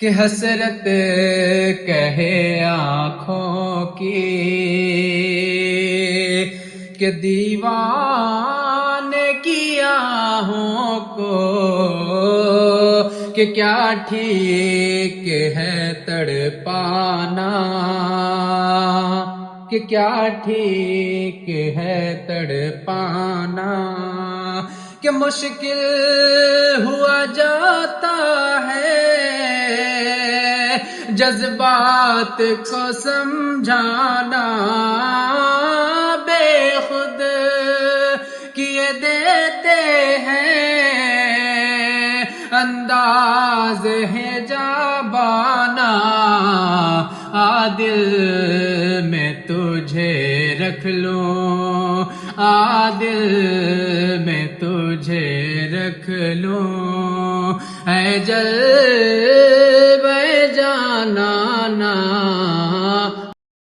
کہ حسرت کہے آنکھوں کی کہ دیوانے کی آہوں کو کہ کیا ٹھیک ہے تڑپانا، کہ کیا ٹھیک ہے تڑپانا، کہ مشکل ہوا جاتا ہے جذبات کو سمجھانا، بے خود کیے دیتے ہیں انداز ہے جابانا، دل میں تجھے رکھ لوں، دل میں تجھے رکھ لوں، اے جلوہ جانانا